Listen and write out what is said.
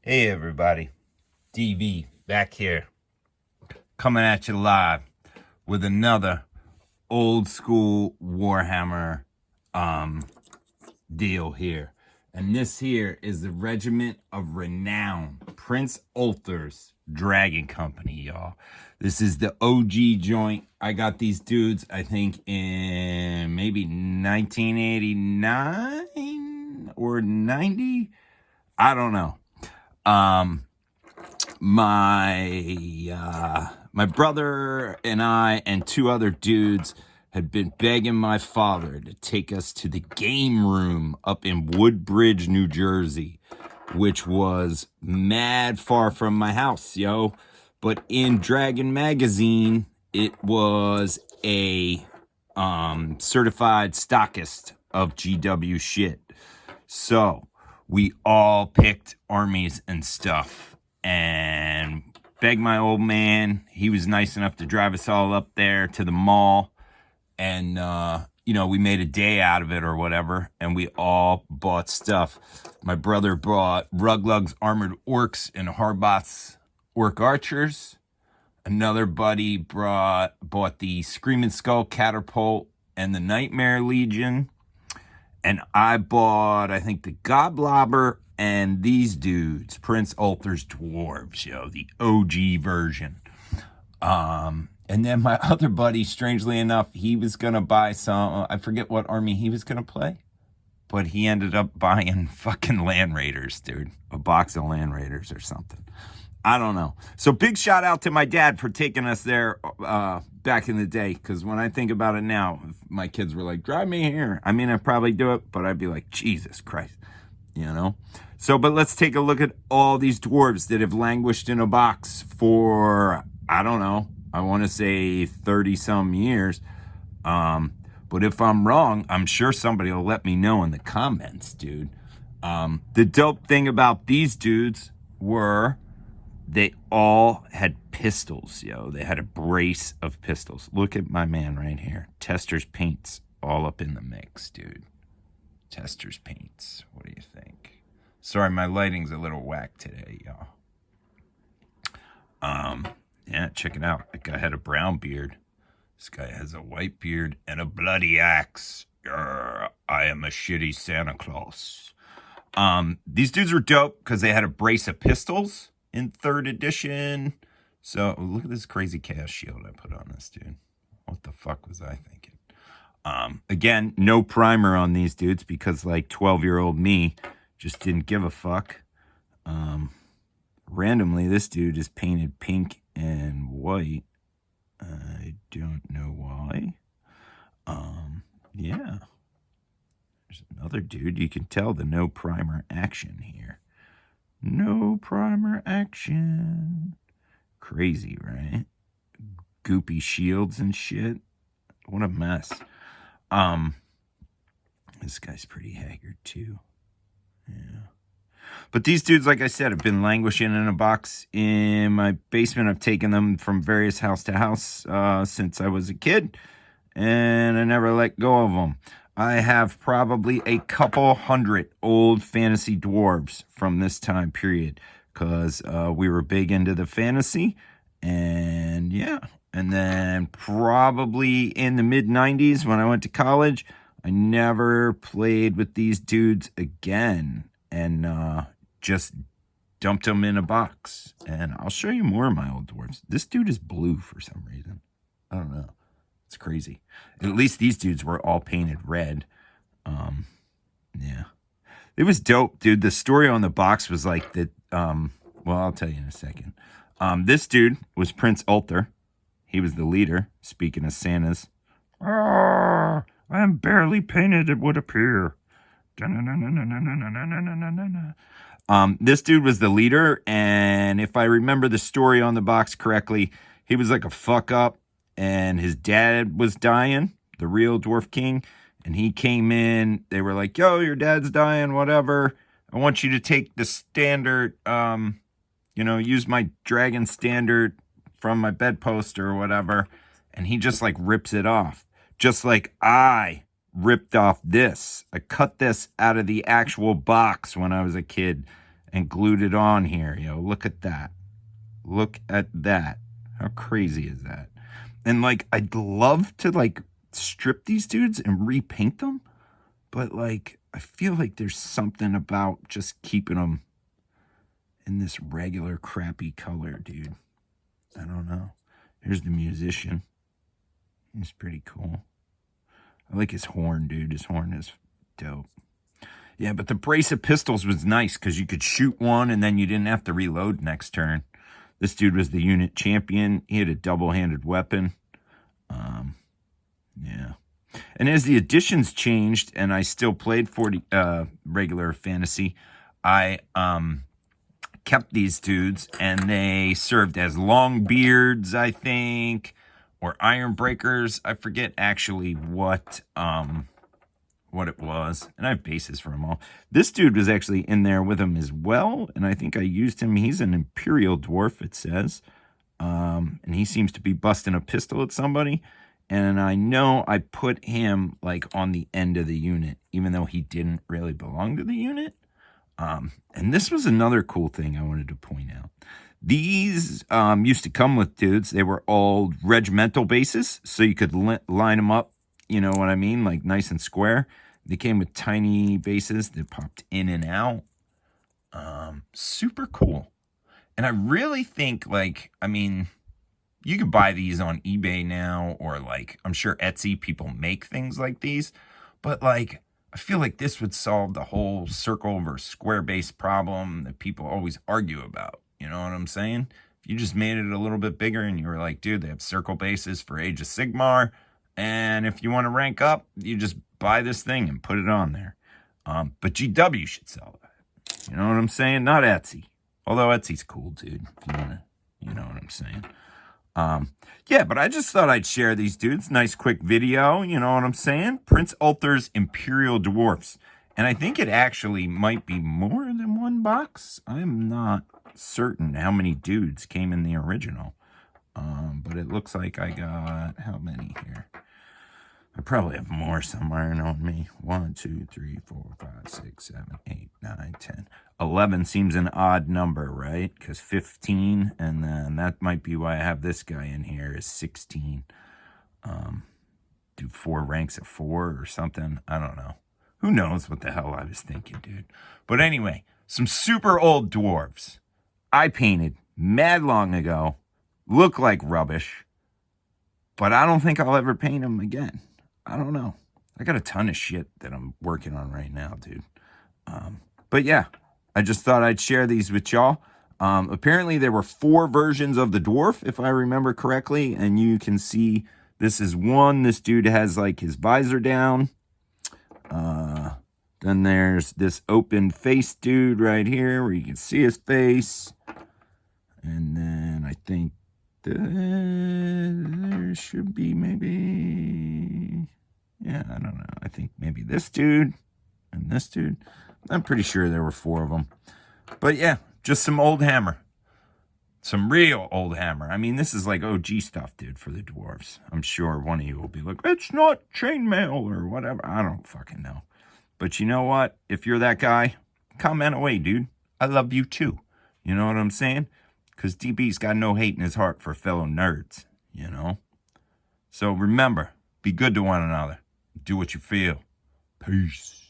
Hey everybody, DV back here, coming at you live with another old school Warhammer deal here. And this here is the Regiment of Renown, Prince Ulther's Dragon Company, y'all. This is the OG joint. I got these dudes, I think, in maybe 1989 or 90. I don't know. My brother and I and two other dudes had been begging my father to take us to the game room up in Woodbridge, New Jersey, which was mad far from my house, yo. But in Dragon Magazine, it was a certified stockist of GW shit. So we all picked armies and stuff and begged my old man. He was nice enough to drive us all up there to the mall. And, we made a day out of it or whatever. And we all bought stuff. My brother bought Ruglug's Armored Orcs and Harbot's Orc Archers. Another buddy bought the Screaming Skull Catapult and the Nightmare Legion. And I bought, I think, the Godblobber and these dudes, Prince Ulther's Dwarves, yo, the OG version. And then my other buddy, strangely enough, he was going to buy some, I forget what army he was going to play, but he ended up buying fucking Land Raiders, dude. A box of Land Raiders or something. I don't know. So big shout out to my dad for taking us there back in the day. Because when I think about it now, if my kids were like, drive me here. I mean, I'd probably do it, but I'd be like, Jesus Christ, So, but let's take a look at all these dwarves that have languished in a box for, I don't know, I want to say 30 some years. But if I'm wrong, I'm sure somebody will let me know in the comments, dude. The dope thing about these dudes were they all had pistols, yo. They had a brace of pistols. Look at my man right here. Tester's paints all up in the mix, dude. Tester's paints. What do you think? Sorry, my lighting's a little whack today, y'all. Yeah, check it out. That guy had a brown beard. This guy has a white beard and a bloody axe. I am a shitty Santa Claus. These dudes were dope because they had a brace of pistols in 3rd edition. So look at this crazy chaos shield I put on this dude. What the fuck was I thinking? Again, no primer on these dudes because like 12-year-old me just didn't give a fuck. Randomly, this dude is painted pink and white. I don't know why. Yeah. There's another dude. You can tell the no primer action here. No primer action. Crazy, right? Goopy shields and shit. What a mess. This guy's pretty haggard too. Yeah. But these dudes, like I said, have been languishing in a box in my basement. I've taken them from various house to house since I was a kid. And I never let go of them. I have probably a couple hundred old fantasy dwarves from this time period because we were big into the fantasy. And yeah, and then probably in the mid-90s when I went to college, I never played with these dudes again and just dumped them in a box. And I'll show you more of my old dwarves. This dude is blue for some reason. I don't know. It's crazy. At least these dudes were all painted red. Yeah. It was dope, dude. The story on the box was like that. Well, I'll tell you in a second. This dude was Prince Ulther. He was the leader. Speaking of Santas. I am barely painted, it would appear. This dude was the leader. And if I remember the story on the box correctly, he was like a fuck up. And his dad was dying, the real Dwarf King. And he came in. They were like, yo, your dad's dying, whatever. I want you to take the standard, use my dragon standard from my bedpost or whatever. And he just like rips it off. Just like I ripped off this. I cut this out of the actual box when I was a kid. and glued it on here. Look at that. Look at that. How crazy is that? And like, I'd love to like strip these dudes and repaint them, but like, I feel like there's something about just keeping them in this regular crappy color, dude. I don't know. Here's the musician. He's pretty cool. I like his horn, dude. His horn is dope. Yeah, but the brace of pistols was nice because you could shoot one and then you didn't have to reload next turn. This dude was the unit champion. He had a double-handed weapon. Yeah. And as the editions changed and I still played 40 regular fantasy, I kept these dudes and they served as long beards, I think, or iron breakers. I forget actually what it was, and I have bases for them all. This dude was actually in there with him as well, and I think I used him. He's an Imperial Dwarf, it says, and he seems to be busting a pistol at somebody, and I know I put him like on the end of the unit, even though he didn't really belong to the unit. And this was another cool thing I wanted to point out. These used to come with dudes. They were all regimental bases, so you could line them up, you know what I mean, like nice and square. They came with tiny bases that popped in and out. Super cool. And I really think, like, I mean, you could buy these on eBay now, or like, I'm sure Etsy, people make things like these. But like, I feel like this would solve the whole circle versus square base problem that people always argue about. You know what I'm saying? If you just made it a little bit bigger and you were like, dude, they have circle bases for Age of Sigmar. And if you want to rank up, you just buy this thing and put it on there. But GW should sell that. You know what I'm saying? Not Etsy. Although Etsy's cool, dude. If you want to, you know what I'm saying? Yeah, but I just thought I'd share these dudes. Nice quick video, you know what I'm saying? Prince Ulther's Imperial Dwarfs. And I think it actually might be more than one box. I'm not certain how many dudes came in the original. But it looks like I got, how many here? I probably have more somewhere on me. 1, 2, 3, 4, 5, 6, 7, 8, 9, 10. 11 seems an odd number, right? Because 15, and then that might be why I have this guy in here, is 16. Do 4 ranks of 4 or something. I don't know. Who knows what the hell I was thinking, dude. But anyway, some super old dwarves I painted mad long ago. Look like rubbish. But I don't think I'll ever paint them again. I don't know. I got a ton of shit that I'm working on right now, dude. But yeah, I just thought I'd share these with y'all. Apparently there were 4 versions of the dwarf, if I remember correctly. And you can see this is one. This dude has like his visor down. Then there's this open face dude right here where you can see his face. And then I think there should be maybe, yeah, I don't know. I think maybe this dude and this dude. I'm pretty sure there were 4 of them. But yeah, just some old hammer. Some real old hammer. I mean, this is like OG stuff, dude, for the dwarves. I'm sure one of you will be like, it's not chainmail or whatever. I don't fucking know. But you know what? If you're that guy, comment away, dude. I love you too. You know what I'm saying? Because DB's got no hate in his heart for fellow nerds, you know? So remember, be good to one another. Do what you feel. Peace.